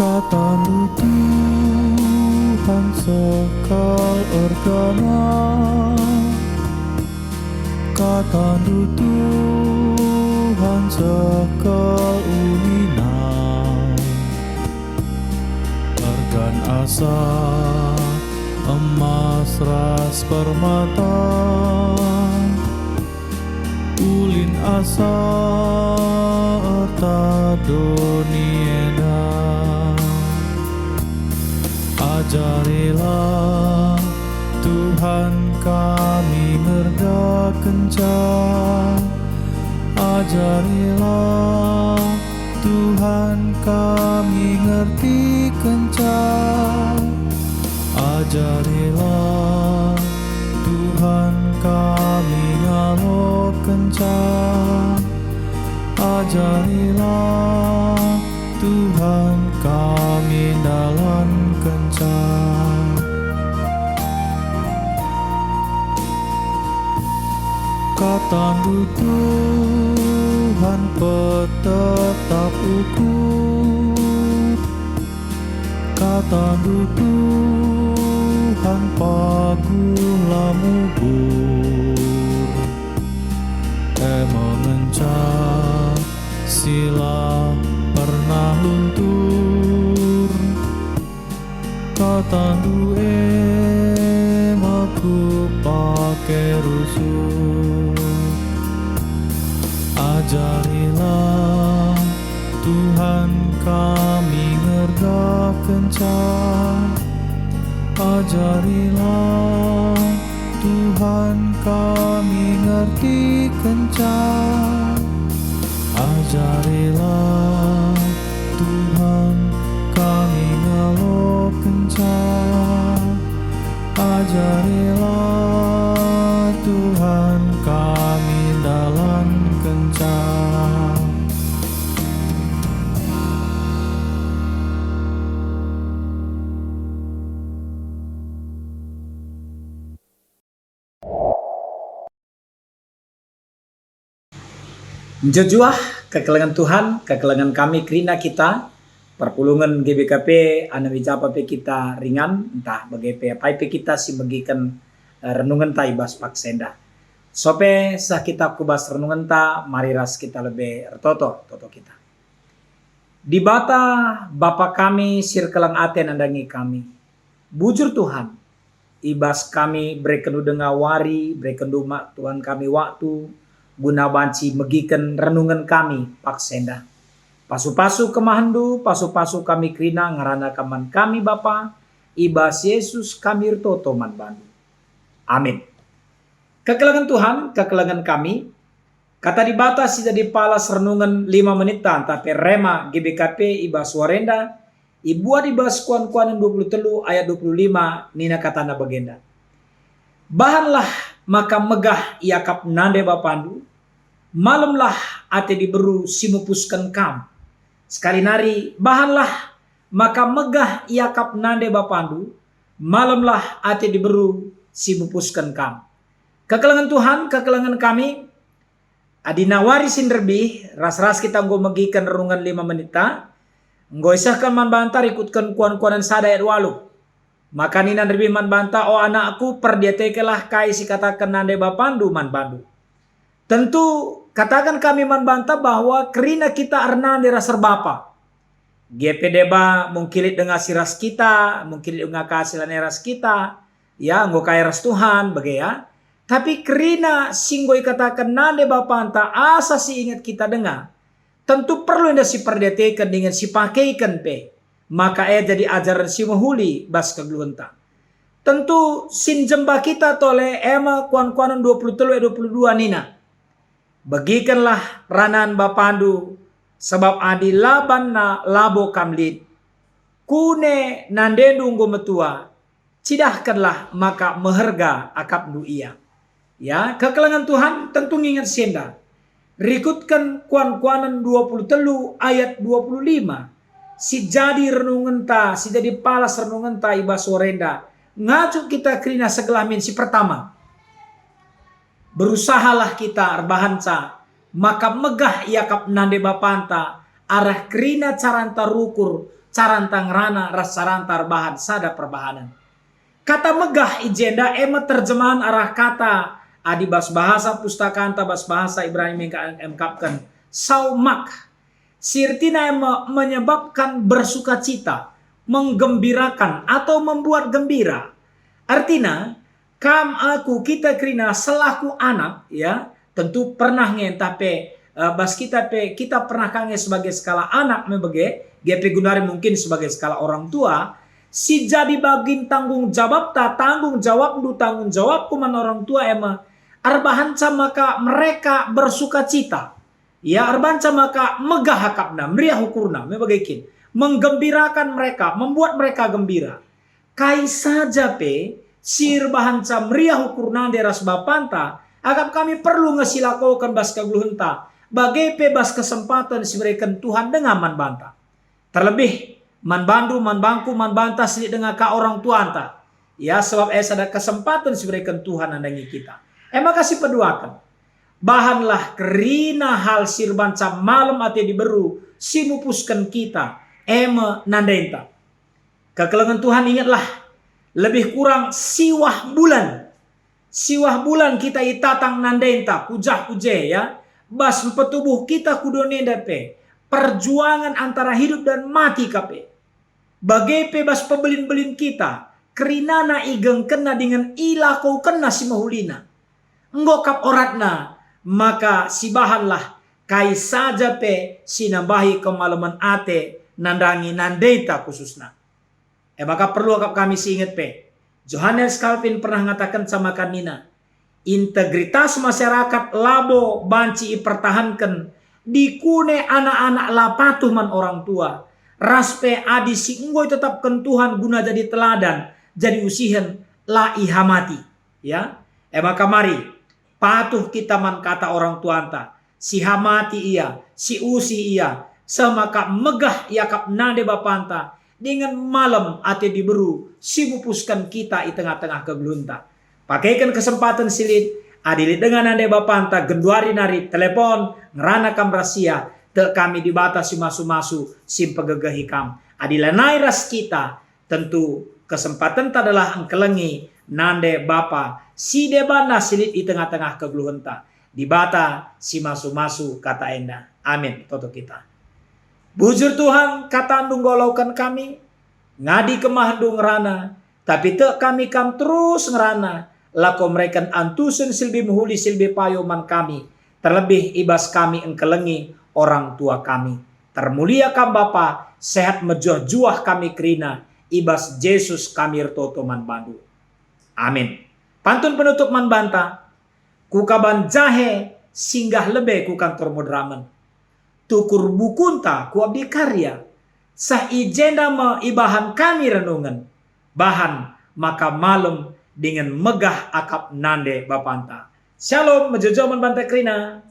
Katamu Tuhan sekal organa, katamu Tuhan sekal ulina, organ asa emas ras permata, ulin asa arta donieda. Ajarilah Tuhan kami ngerda kencang, ajarilah Tuhan kami ngerti kencang, ajarilah Tuhan kami ngalo kencang, ajarilah Tuhan kami dalam kencang. Katamu Tuhan petetap ukur, katamu Tuhan pagulah mubur, mengencang sila pernah luntur, katamu aku pakai rusuh. Ajarilah Tuhan kami ngerda kencang, ajarilah Tuhan kami ngerti kencang, ajarilah Tuhan kami ngalo kencang, ajarilah Tuhan kami dalam kencang. Menjujuah kekelengan Tuhan, kekelengan kami kerina kita perpulungan GBKP wijapa pe kita ringan entah bagi apa kita si bagikan renungan ta ibas paksenda. Sope sah kita kubas renungan ta mari ras kita lebih toto kita. Di bata Bapa kami sirkelang aten andangi kami. Bujur Tuhan, ibas kami berekendu dengar wari, berekendu mak Tuhan kami waktu guna banci megikan renungan kami paksenda. Pasu-pasu kemahandu, pasu-pasu kami kerina ngarana kaman kami Bapa, ibas Yesus kami toto man bandu. Amin. Kekelangan Tuhan, kekelangan kami, kata dibatas jadi palas renungan 5 menitan, tapi rema GBKP ibas warenda, ibuat ibas kuan-kuanan 23 ayat 25, nina katana bagenda. Bahanlah maka megah iakap nande bapandu, malamlah ate diberu simupuskan kam. Sekali nari, bahanlah maka megah iakap nande bapandu, malamlah ate diberu simupuskan kam. Kekelangan Tuhan, kekelangan kami, adinawari sinderbi, ras-ras kita nggo megikan renungan 5 menita, nggo isahkan man bantar ikutkan kuan-kuanan sada ayat 8. Maka nina lebih man banta, oh anakku perdiatekelah kai si katakan nande bapandu man bandu. Tentu katakan kami man banta bahwa kerina kita arnande rasar bapa. GPD ba mungkilit dengan siras kita, mungkilit dengan kehasilan ras kita, ya nggo kaya ras Tuhan bagai ya. Tapi kerina singgoi katakan nande bapanta asa si ingat kita dengar. Tentu perlu anda si perdiatekan dengan si pakaikan pe. Maka jadi ajaran si mahuli bas kegluenta. Tentu sin jemba kita tole ema kuan-kuanan 23-22 nina. Bagikanlah ranan bapandu sebab adi laban na labo kamlit. Kune nandendu nggo metua. Cidahkanlah maka meherga akap nu iya. Ya, kekelangan Tuhan tentu ngingat senda. Rikutkan kuan-kuanan 23 ayat 25. Si jadi renungan ta, si jadi palas renungan ta ibas warenda. Ngacu kita kerina segelamin si pertama. Berusahalah kita arbahanca, maka megah iakap nande bapanta, arah kerina caranta rukur, carantang rana rasarantar bahan sada perbahanan. Kata megah ijenda ema terjemahan arah kata adi bahasa pustaka anta bahasa Ibrani mengungkapkan saumak. Sirtina ema menyebabkan bersuka cita, menggembirakan atau membuat gembira. Artinya kita krina selaku anak ya tentu pernah ngentape bas kita pernah kange sebagai skala anak membege GP Gunari mungkin sebagai skala orang tua si jadi bagin tanggung jawab tanggung jawab kuman orang tua ema arbahanca maka mereka bersuka cita ya arbahanca maka megah hakapna meriah hukurna mebegekin menggembirakan mereka membuat mereka gembira kai saja sir bahanca meriah hukurna deras bapanta agak kami perlu ngesilakokan bas kagluhenta bagai bebas kesempatan diberikan Tuhan dengan manbanta. Terlebih manbandu, manbangku, manbanta sedih dengan ka orang tua anta. Ya sebab ada kesempatan diberikan Tuhan andangi kita. Makasih peduakan. Bahanlah kerina hal sirbanca malam ati diberu simupuskan kita. Nandenta. Kekelengan Tuhan ingatlah lebih kurang siwah bulan. Siwah bulan kita itatang nandenta kujah kuje ya. Bas petubuh kita kudonenda perjuangan antara hidup dan mati kape. Bagai bas pebelin-belin kita. Kerinana igeng kena dengan ilah kau kena si mahulina. Enggokap oratna. Maka si bahanlah. Kai saja sinambahi kemalaman ate. Nandangi nandeta khususna. Maka perlu kami singet Johannes Calvin pernah mengatakan sama kanina. Integritas masyarakat labo banci ipertahankan dikune anak-anak lapatuh man orang tua raspe adi si enggoy tetapkan Tuhan guna jadi teladan jadi usihen la ihamati ya maka mari patuh kita man kata orang tua anta si hamati iya si usi iya semaka megah yakap nade bapanta dengan malam ate diberu simupuskan kita di tengah-tengah kegelunta. Pakaikan kesempatan silit adili dengan ande bapanta genduari nari telepon ngerana kam rahasia te kami dibatasi masu-masu sim pegegahi kam adila nairas kita tentu kesempatan adalah engkelengi nande bapa si debana silit di tengah-tengah kegluhenta dibata si masu-masu kata enda amin toto kita bujur Tuhan kata andung golaukan kami ngadi kemahandung ngerana tapi te kami kam terus ngerana lako mereka antusen silbi muhuli silbi payoman kami. Terlebih ibas kami engkelengi orang tua kami. Termulia kam Bapa, sehat mejuah-juah kami kerina. Ibas Yesus kami rtoto man bandu. Amin. Pantun penutup man banta. Kukaban jahe singgah lebe ku kantor modraman. Tukur bukunta ku abdi karya. Sah ijenda ma ibahan kami renungan. Bahan maka malam dengan megah akap nande bapanta. Shalom, mejojo man banta krina.